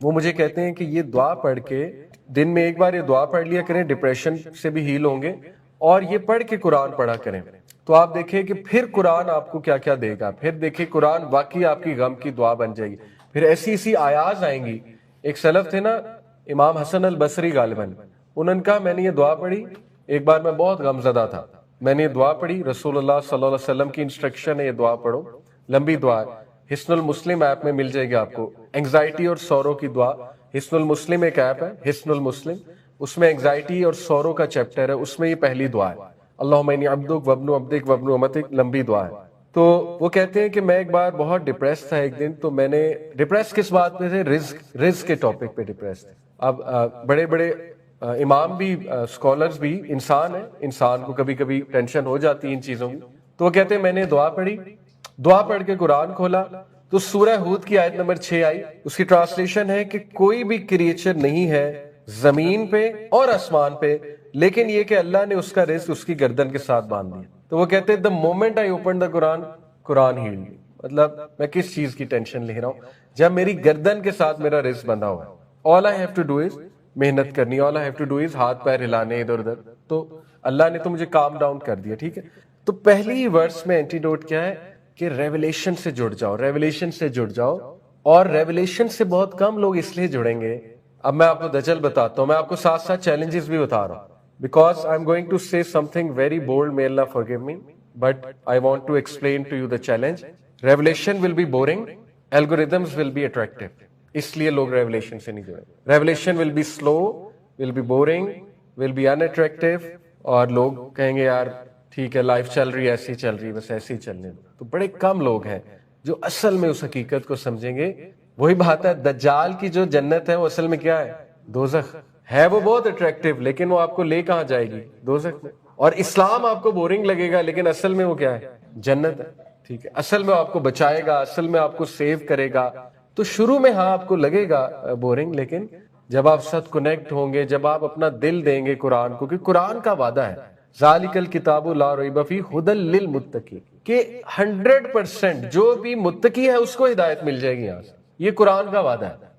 Speaker 1: وہ مجھے کہتے ہیں کہ یہ دعا پڑھ کے دن میں ایک بار یہ دعا پڑھ لیا کریں، ڈپریشن سے بھی ہیل ہوں گے، اور یہ پڑھ کے قرآن پڑھا کریں، تو آپ دیکھیں کہ پھر قرآن آپ کو کیا کیا دے گا، پھر دیکھیں قرآن واقعی آپ کی غم کی دعا بن جائے گی، پھر ایسی ایسی آیات آئیں گی۔ ایک سلف تھے نا امام حسن البصری غالباً، انہوں نے کہا میں نے یہ دعا پڑھی، ایک بار میں بہت غم زدہ تھا، میں نے یہ دعا پڑھی، رسول اللہ صلی اللہ علیہ وسلم کی انسٹرکشن ہے یہ دعا پڑھو، لمبی دعا ہے، حصن المسلم ایپ میں مل جائے گی آپ کو، انگزائٹی اور سورو کی دعا، حصن المسلم ایک ایپ ہے، حصن المسلم، اس میں انگزائٹی اور سورو کا چیپٹر ہے، اس میں یہ پہلی دعا ہے، اللہم انی عبدک وابن عبدک وابن امتک، لمبی دعا ہے۔ تو وہ کہتے ہیں کہ میں ایک بار بہت ڈپریس تھا ایک دن، تو میں نے ڈپریس کس بات پہ تھے، رزق کے ٹاپک پہ ڈپریس تھے۔ اب بڑے بڑے امام بھی اسکالرز بھی انسان ہیں، انسان کو کبھی کبھی ٹینشن ہو جاتی ہے ان چیزوں کی، تو وہ کہتے ہیں میں نے دعا پڑھی، دعا پڑھ کے قرآن کھولا تو سورہ ہود کی آیت نمبر 6 آئی، اس کی ٹرانسلیشن ہے کہ کوئی بھی کریچر نہیں ہے زمین پہ اور آسمان پہ لیکن یہ کہ اللہ نے اس کا رزق اس کی گردن کے ساتھ باندھ دیا۔ تو وہ کہتے the moment I opened the Quran, Quran healed me. مطلب میں کس چیز کی ٹینشن لے رہا ہوں جب میری گردن کے ساتھ میرا رزق بندھا ہوا ہے. all I have to do is محنت کرنی, all I have to do is ہاتھ پیر ہلانے ادھر ادھر, تو اللہ نے تو مجھے کام ڈاؤن کر دیا. ٹھیک ہے, تو پہلی ورس میں اینٹیڈوٹ کیا ہے کہ ریولیشن سے جڑ جاؤ, ریولیشن سے جڑ جاؤ. اور ریولیشن سے بہت کم لوگ اس لیے جڑیں گے. اب میں آپ کو دجل بتاتا ہوں, میں آپ کو ساتھ ساتھ چیلنجز بھی بتا رہا ہوں, because I'm going to say something very bold, may Allah forgive me, but I want to explain to you the challenge. Revelation will be boring, algorithms will be attractive. اس لیے لوگ ریولیشن سے نہیں جڑے. Revelation will be slow, will be boring, will be unattractive, اور لوگ کہیں گے یار ٹھیک ہے لائف چل رہی ہے ایسی چل رہی ہے بس ایسی چلنے دو. تو بڑے کم لوگ ہیں جو اصل میں اس حقیقت کو سمجھیں گے. وہی بات ہے, دجال کی جو جنت ہے وہ اصل میں کیا ہے, دوزخ ہے. وہ بہت اٹریکٹیو لیکن وہ آپ کو لے کہاں جائے گی, دوزخ میں. اور اسلام آپ کو بورنگ لگے گا لیکن اصل میں وہ کیا ہے, جنت ہے. ٹھیک ہے, اصل میں آپ کو بچائے گا, اصل میں آپ کو سیو کرے گا. تو شروع میں ہاں آپ کو لگے گا بورنگ, لیکن جب آپ ساتھ کنیکٹ ہوں گے, جب آپ اپنا دل دیں گے قرآن کو, کہ قرآن کا وعدہ ہے ذالک الکتاب لا ریب فیہ ھدی للمتقین, کہ 100% جو بھی متقی ہے اس کو ہدایت مل جائے گی یہاں سے. یہ قرآن کا وعدہ ہے.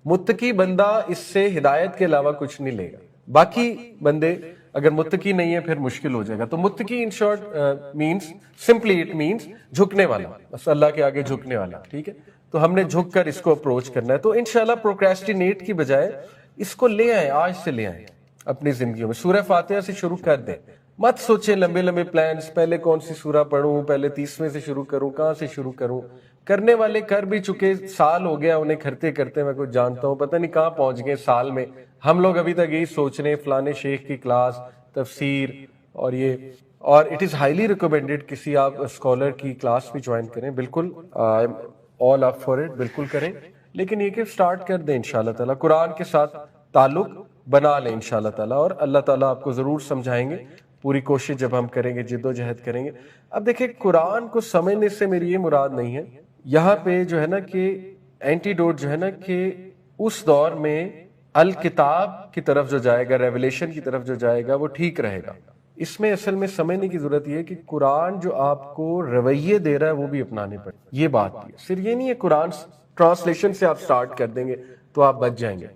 Speaker 1: متقی بندہ اس سے ہدایت کے علاوہ کچھ نہیں لے گا. باقی بندے اگر متقی نہیں ہے پھر مشکل ہو جائے گا. تو متقی in short means, simply it means جھکنے والا, بس اللہ کے آگے جھکنے والا. ٹھیک ہے, تو ہم نے جھک کر اس کو اپروچ کرنا ہے. تو انشاءاللہ پروکریسٹینیٹ کی بجائے اس کو لے آئیں, آج سے لے آئیں اپنی زندگیوں میں. سورہ فاتحہ سے شروع کر دیں, مت سوچیں لمبے لمبے پلانز, پہلے کون سی سورہ پڑھوں, پہلے 30ویں سے شروع کروں, کہاں سے شروع کروں. کرنے والے کر بھی چکے, سال ہو گیا انہیں کرتے کرتے, میں کچھ جانتا ہوں پتہ نہیں کہاں پہنچ گئے سال میں. ہم لوگ ابھی تک یہی سوچ رہے ہیں فلانے شیخ کی کلاس, تفسیر اور یہ. اور اٹ از ہائیلی ریکمینڈیڈ کسی آپ اسکالر کی کلاس بھی جوائن کریں, بالکل آل اپ فار اٹ, بالکل کریں. لیکن یہ کہ سٹارٹ کر دیں انشاءاللہ تعالیٰ, قرآن کے ساتھ تعلق بنا لیں انشاءاللہ تعالیٰ, اور اللہ تعالیٰ آپ کو ضرور سمجھائیں گے. پوری کوشش جب ہم کریں گے, جد و جہد کریں گے. اب دیکھیں قرآن کو سمجھنے سے میری یہ مراد نہیں ہے یہاں پہ جو ہے نا کہ اینٹیڈوٹ جو ہے نا کہ اس دور میں الکتاب کی طرف جو جائے گا, ریولیشن کی طرف جو جائے گا وہ ٹھیک رہے گا. اس میں اصل میں سمجھنے کی ضرورت یہ ہے کہ قرآن جو آپ کو رویے دے رہا ہے وہ بھی اپنانے پڑے. یہ بات بھی ہے, صرف یہ نہیں ہے قرآن ٹرانسلیشن سے آپ سٹارٹ کر دیں گے تو آپ بچ جائیں گے,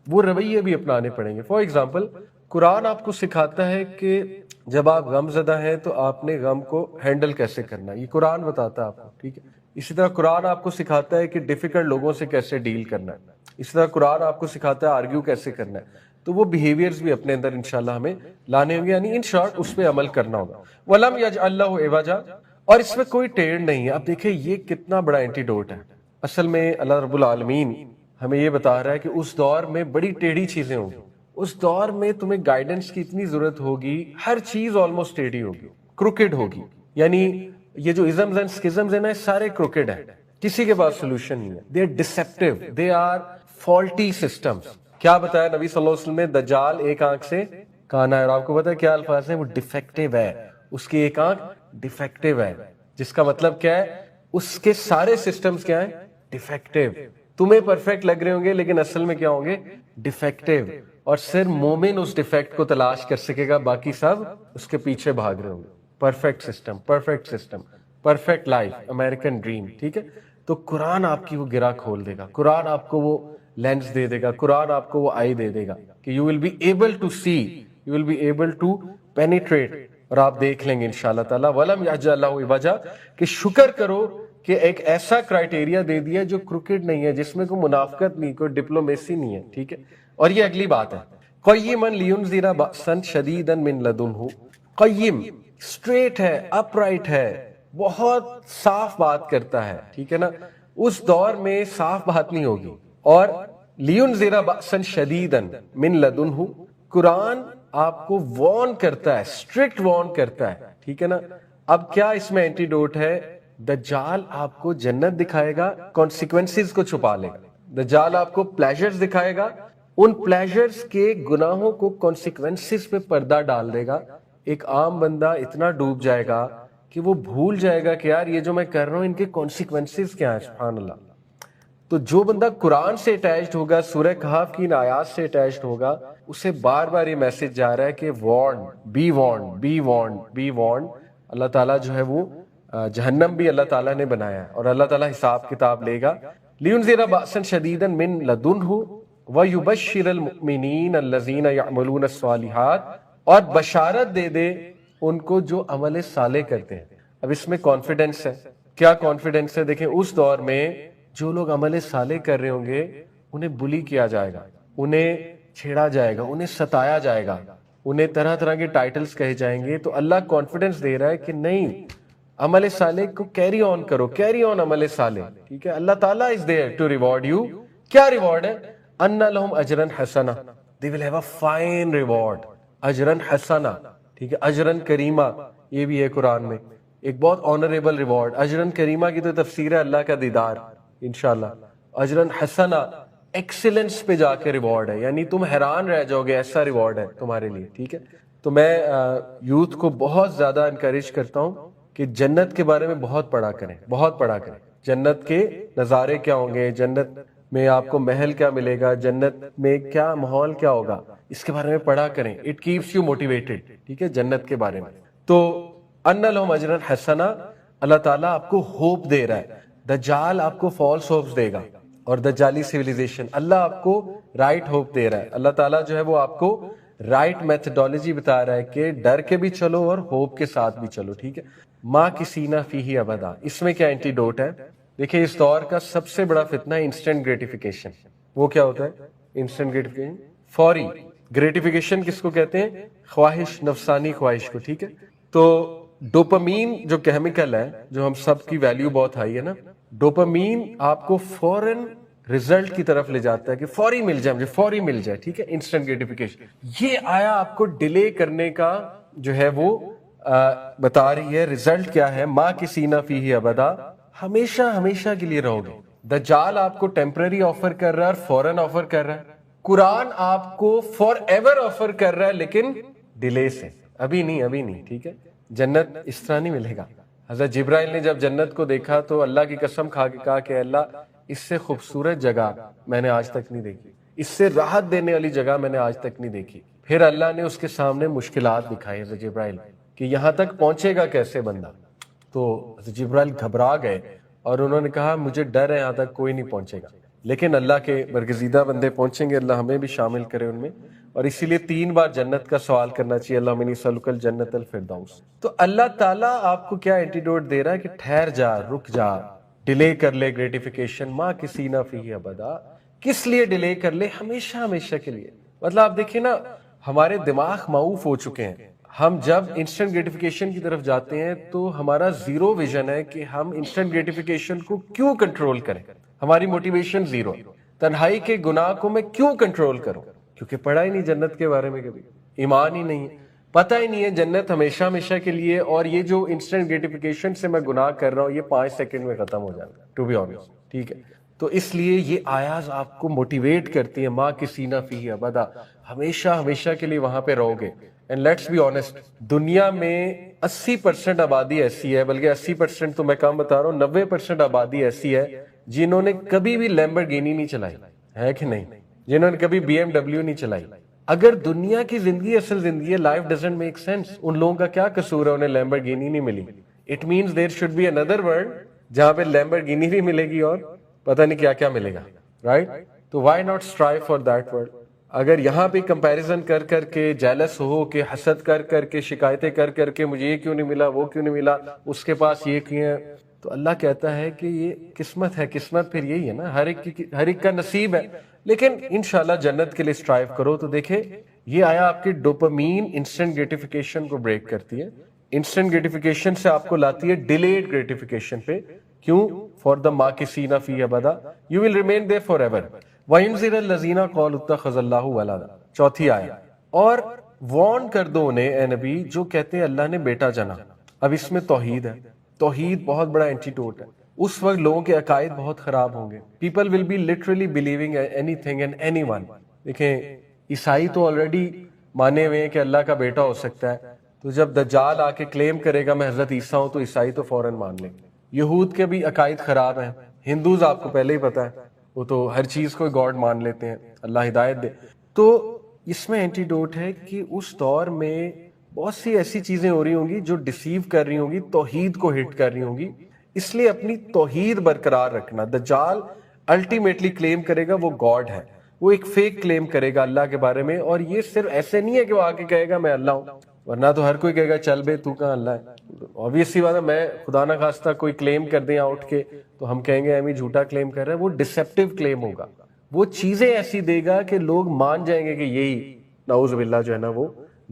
Speaker 1: وہ رویے بھی اپنانے پڑیں گے. فار ایگزامپل قرآن آپ کو سکھاتا ہے کہ جب آپ غم زدہ ہیں تو آپ نے غم کو ہینڈل کیسے کرنا ہے, یہ قرآن بتاتا ہے آپ کو. ٹھیک ہے, اسی طرح قرآن آپ کو سکھاتا ہے کہ ڈیفیکلٹ لوگوں سے کیسے ڈیل کرنا ہے. اسی طرح قرآن آپ کو سکھاتا ہے آرگیو کیسے کرنا ہے. تو وہ بیہیویئرز بھی اپنے اندر انشاءاللہ ہمیں لانے ہوں گے, یعنی ان شارٹ اس پہ عمل کرنا ہوگا. وَلَمْ يَجْعَلْ لَهُ عِوَجًا, اور اس میں کوئی ٹیڑھ نہیں ہے. اب دیکھیں یہ کتنا بڑا اینٹیڈوٹ ہے. اصل میں اللہ رب العالمین ہمیں یہ بتا رہا ہے کہ اس دور میں بڑی ٹیڑھی چیزیں ہوں گی. اس دور میں تمہیں گائیڈنس کی اتنی ضرورت ہوگی, ہر چیز آلموسٹ ٹیڑھی ہوگی, کروکڈ ہوگی. یعنی یہ جو ازمز اینڈ سکزمز ہیں نا, سارے کروکڈ ہیں, کسی کے پاس سولوشن نہیں ہے. They are deceptive, they are faulty systems. کیا بتایا نبی صلی اللہ علیہ وسلم نے, دجال ایک آنکھ سے کانا ہے, اور آپ کو پتا ہے کیا الفاظ ہیں, وہ ڈیفیکٹیو ہے, اس کی ایک آنکھ ڈیفیکٹیو ہے. جس کا مطلب کیا ہے, اس کے سارے سسٹمز کیا ہیں, ڈیفیکٹیو. تمہیں پرفیکٹ لگ رہے ہوں گے لیکن اصل میں کیا ہوں گے, ڈیفیکٹیو. اور صرف مومن اس ڈیفیکٹ کو تلاش کر سکے گا, باقی سب اس کے پیچھے بھاگ رہے ہوں گے. Perfect system, perfect system, perfect life, American dream. ٹھیک ہے, تو قرآن آپ کی وہ گرہ کھول دے گا, قرآن آپ کو وہ لینس دے دے گا, قرآن آپ کو وہ آئی دے دے گا کہ you will be able to see, you will be able to penetrate, اور آپ دیکھ لیں گے انشاءاللہ تعالیٰ. وَلَمْ يَجْعَلْ لَهُ عِوَجًا, کہ شکر کرو کہ ایک ایسا کرائٹیریا دے دیا جو کروکڈ نہیں ہے, جس میں کوئی منافقت نہیں, کوئی ڈپلومیسی نہیں ہے. ٹھیک ہے, اور یہ اگلی بات ہے, قیما لینذر بأسا شدیدا من لدنہ. قیم اسٹریٹ ہے, اپ رائٹ ہے, بہت صاف بات کرتا ہے. ٹھیک ہے نا, اس دور میں صاف بات نہیں ہوگی. اور لینذر بأسا شدیدا من لدنہ, قرآن آپ کو وارن کرتا ہے, اسٹرکٹ وارن کرتا ہے. ٹھیک ہے نا. اب کیا اس میں اینٹیڈوٹ ہے, دجال آپ کو جنت دکھائے گا, کانسیکوینسز کو چھپا لے گا. دجال آپ کو پلیجرز دکھائے گا, ان پلیجرز کے گناہوں کو کانسیکوینسز پہ پردہ ڈال دے گا. ایک عام بندہ اتنا ڈوب جائے گا کہ وہ بھول جائے گا کہ یار یہ جو میں کر رہا ہوں ان کے کانسیکوینسز کیا ہیں. سبحان اللہ. تو جو بندہ قرآن سے اٹیچڈ ہوگا, سورہ کہف کی ان آیات سے اٹیچڈ ہوگا, اسے بار بار یہ میسج جا رہا ہے کہ warn, be warn, be warn, be warn. Allah تعالیٰ جو ہے وہ جہنم بھی اللہ تعالیٰ نے بنایا ہے اور اللہ تعالیٰ حساب کتاب لے گا. لِيُنذِرَ بَأْسًا شَدِيدًا مِّن لَدُنْهُ وَيُبَشِّرَ الْمُؤْمِنِينَ الَّذِينَ يَعْمَلُونَ الصَّالِحَاتِ, اور بشارت دے دے ان کو جو عمل صالح کرتے ہیں. اب اس میں کانفیڈنس ہے. کیا کانفیڈنس ہے؟ دیکھیں اس دور میں جو لوگ عمل صالح کر رہے ہوں گے انہیں بلی کیا جائے گا, انہیں چھیڑا جائے گا, انہیں ستایا جائے گا, انہیں طرح طرح کے ٹائٹلز کہے جائیں گے. تو اللہ کانفیڈنس دے رہا ہے کہ نہیں, عمل صالح کو کیری آن کرو, کیری آن عمل صالح. ٹھیک ہے, اللہ تعالیٰ is there to reward you. کیا ریوارڈ ہے؟ ان لہم اجرا حسنا, they will have a fine reward. اجرا حسنا, ٹھیک ہے, اجرا کریمہ یہ بھی ہے قرآن میں, ایک بہت آنریبل ریوارڈ. اجرا کریمہ کی تو تفسیر ہے اللہ کا دیدار انشاءاللہ. اجرا حسنا ایکسیلنس پہ جا کے ریوارڈ ہے, یعنی تم حیران رہ جاؤ گے, ایسا ریوارڈ ہے تمہارے لیے. ٹھیک ہے, تو میں یوتھ کو بہت زیادہ انکریج کرتا ہوں کہ جنت کے بارے میں بہت پڑھا کریں, بہت پڑھا کریں. جنت کے نظارے کیا ہوں گے, جنت میں آپ کو محل کیا ملے گا, جنت میں کیا ماحول کیا ہوگا, اس کے بارے میں پڑھا کریں. It keeps you motivated. ٹھیک ہے, جنت کے بارے میں. تو ان لہم اجرا حسنا, اللہ تعالیٰ آپ کو ہوپ دے رہا ہے. دجال آپ کو فالس ہوپس دے گا اور دجالی سیویلائزیشن, اللہ آپ کو رائٹ ہوپ دے رہا ہے. اللہ تعالیٰ جو ہے وہ آپ کو رائٹ میتھڈالوجی بتا رہا ہے کہ ڈر کے بھی چلو اور ہوپ کے ساتھ بھی چلو. ٹھیک ہے, ماں کسی نہ فیہ ابدا. اس میں کیا اینٹی ڈوٹ ہے؟ دیکھیں اس دور کا سب سے بڑا فتنہ ہے انسٹنٹ گریٹیفیکیشن. وہ کیا ہوتا ہے؟ انسٹنٹ گریٹیفیکیشن, فوری گریٹیفیکیشن. کس کو کہتے ہیں؟ خواہش, نفسانی خواہش کو. ٹھیک ہے, تو ڈوپامین جو کیمیکل ہے, جو ہم سب کی ویلیو بہت ہائی ہے نا, ڈوپامین آپ کو فوراً ریزلٹ کی طرف لے جاتا ہے کہ فوری مل جائے, مجھے فوری مل جائے. ٹھیک ہے, انسٹنٹ گریٹیفیکیشن. یہ آیا آپ کو ڈیلے کرنے کا جو ہے وہ بتا رہی ہے. ریزلٹ کیا ہے؟ ماں کسی نہ فیہ ابدا, ہمیشہ ہمیشہ کے لیے رہو گے. دجال آپ کو ٹیمپرری آفر کر رہا ہے اور فوراً آفر کر رہا ہے. قرآن آپ کو فار ایور آفر کر رہا ہے لیکن ڈیلے سے, ابھی نہیں, ابھی نہیں. ٹھیک ہے, جنت اس طرح نہیں ملے گا. حضرت جبرائیل نے جب جنت کو دیکھا تو اللہ کی قسم کھا کے کہا کہ اللہ اس سے خوبصورت جگہ میں نے آج تک نہیں دیکھی, اس سے راحت دینے والی جگہ میں نے آج تک نہیں دیکھی. پھر اللہ نے اس کے سامنے مشکلات دکھائی حضرت جبرائیل کہ یہاں تک پہنچے گا کیسے بندہ. تو حضرت جبرائیل گھبرا گئے اور انہوں نے کہا مجھے ڈر ہے یہاں تک کوئی نہیں پہنچے گا, لیکن اللہ کے برگزیدہ بندے پہنچیں گے. اللہ ہمیں بھی شامل کرے ان میں. اور اسی لیے 3 بار جنت کا سوال کرنا چاہیے, اللہم انی اسألک الجنت الفردوس. تو اللہ تعالیٰ آپ کو کیا اینٹیڈوٹ دے رہا ہے کہ ٹھہر جا, رک جا, ڈیلے کر لے گریٹیفیکیشن. ماں کسی نہ فیہ ابدا. کس لیے ڈیلے کر لے؟ ہمیشہ ہمیشہ کے لیے. مطلب آپ دیکھیں نا, ہمارے دماغ معوف ہو چکے ہیں. ہم جب انسٹنٹ گریٹیفیکیشن کی طرف جاتے ہیں تو ہمارا زیرو ویژن ہے کہ ہم انسٹنٹ گریٹیفیکیشن کو کیوں کنٹرول کریں. ہماری موٹیویشن زیرو. تنہائی کے گناہ کو میں کیوں کنٹرول کروں؟ کیونکہ پڑھا ہی نہیں جنت کے بارے میں, کبھی ایمان ہی نہیں, پتہ ہی نہیں ہے جنت ہمیشہ ہمیشہ کے لیے. اور یہ جو انسٹنٹ گریٹیفیکیشن سے میں گناہ کر رہا ہوں یہ 5 سیکنڈ میں ختم ہو جائے گا, ٹو بی آنیسٹ. ٹھیک ہے, تو اس لیے یہ آیات آپ کو موٹیویٹ کرتی ہیں, ماں کسی نہ فیہ ابدا, ہمیشہ ہمیشہ کے لیے وہاں پہ رہو گے. اینڈ لیٹس بی آنیسٹ, دنیا میں 80% آبادی ایسی ہے, بلکہ 80% تو میں کم بتا رہا ہوں, 90% آبادی ایسی ہے جنہوں نے کبھی بھی لیمبرگینی نہیں چلائی ہے کہ نہیں, جنہوں نے کبھی BMW نہیں چلائی. اگر دنیا کی زندگی اصل زندگی ہے, لائف ڈزنٹ میک سینس. ان لوگوں کا کیا قصور ہے انہیں لیمبرگینی نہیں ملی؟ It means there should be another world جہاں پہ لیمبرگینی بھی ملے گی اور پتہ نہیں کیا کیا ملے گا, رائٹ؟ تو why not strive for that world. اگر یہاں پہ کمپیریزن کر کر کے, جیلس ہو کے, حسد کر کر کے, شکایتیں کر کر کے مجھے یہ کیوں نہیں ملا, وہ کیوں نہیں ملا, اس کے پاس یہ کیوں ہے, تو اللہ کہتا ہے کہ یہ قسمت ہے. قسمت پھر یہی ہے نا, ہر ایک کا نصیب ہے. لیکن انشاءاللہ جنت کے لیے اسٹرائیو کرو. تو دیکھیں یہ آیا آپ کی ڈوپامین انسٹنٹ گریٹیفیکیشن کو بریک کرتی ہے. انسٹنٹ گریٹیفیکیشن سے آپ کو لاتی ہے ڈیلیڈ گریٹیفیکیشن پہ. کیوں؟ فار دا ماکثین فیہ ابدا, you will remain there forever. وَيُنذِرَ الَّذِينَ قَالُوا اتَّخَذَ اللَّهُ وَلَدًا. چوتھی آیت. اور وارن کر دو انہیں اے نبی جو کہتے ہیں اللہ نے بیٹا جنا. اب اس میں توحید ہے. توحید بہت بڑا اینٹیڈوٹ ہے. اس وقت لوگوں کے عقائد بہت خراب ہوں گے. People will be literally believing anything and anyone. دیکھیں عیسائی تو آلریڈی مانے ہوئے ہیں کہ اللہ کا بیٹا ہو سکتا ہے, تو جب دجال آ کے کلیم کرے گا میں حضرت عیسیٰ ہوں تو عیسائی تو فوراً مان لیں گے. یہود کے بھی عقائد خراب ہیں. ہندوز آپ کو پہلے ہی پتا ہے, وہ تو ہر چیز کو گاڈ مان لیتے ہیں, اللہ ہدایت دے. تو اس میں اینٹی ڈوٹ ہے کہ اس دور میں بہت سی ایسی چیزیں ہو رہی ہوں گی جو ڈسیو کر رہی ہوں گی، توحید کو ہٹ کر رہی ہوں گی، اس لیے اپنی توحید برقرار رکھنا. دجال الٹیمیٹلی کلیم کرے گا وہ گاڈ ہے، وہ ایک فیک کلیم کرے گا اللہ کے بارے میں، اور یہ صرف ایسے نہیں ہے کہ وہ آ کے کہے گا میں اللہ ہوں، ورنہ تو ہر کوئی کہے گا چل بے تو کہاں اللہ ہے. obvious سی بات ہے، میں خدا نہ خواستہ کوئی کلیم کر دیں اٹھ کے تو ہم کہیں گے ایمی جھوٹا کلیم کر رہا ہے. وہ ڈسیپٹیو کلیم ہوگا، وہ چیزیں ایسی دے گا کہ لوگ مان جائیں گے کہ یہی نعوذ باللہ جو ہے نا وہ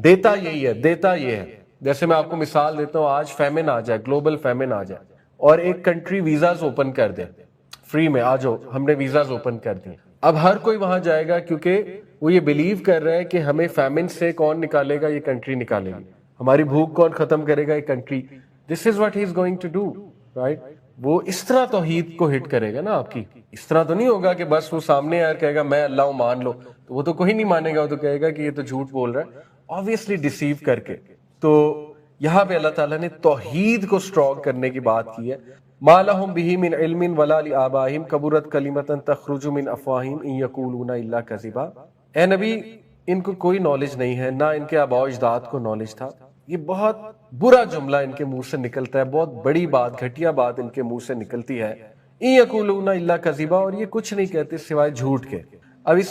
Speaker 1: دیتا یہی ہے، دیتا یہ ہے. جیسے میں آپ کو مثال دیتا ہوں، آج فیمن آ جائے، گلوبل فیمن آ جائے اور ایک کنٹری ویزاز اوپن کر دے فری میں، آ جاؤ ہم نے ویزاز اوپن کر دیے، اب ہر کوئی وہاں جائے گا کیونکہ وہ یہ بلیو کر رہا ہے کہ ہمیں فیمن سے کون نکالے گا؟ یہ کنٹری نکالے گی. ہماری بھوک کون ختم کرے گا؟ یہ country. This is what he is going to do, right? وہ اس طرح توحید کو ہٹ کرے گا نا آپ کی. اس طرح تو نہیں ہوگا کہ بس وہ سامنے آ کہے گا میں اللہ ہوں مان لو، تو وہ تو کوئی نہیں مانے گا، وہ تو کہے گا کہ یہ تو جھوٹ بول رہا ہے، obviously ڈیسیو کر کے. تو یہاں پہ اللہ تعالیٰ نے توحید کو اسٹرانگ کرنے کی بات کی ہے. ما لهم به من علم ولا لآبائهم کبرت کلمۃ تخرج من افواہہم ان یقولون الا کذبا. اے نبی، ان کو کوئی نالج نہیں ہے، نہ ان کے آباء و اجداد کو نالج تھا. یہ بہت برا جملہ ان کے منہ سے نکلتا ہے، بہت بڑی بات، گھٹیا بات ان کے منہ سے نکلتی ہے. ان یقولون الا کذبا، اور یہ کچھ نہیں کہتے سوائے جھوٹ کے. اب اس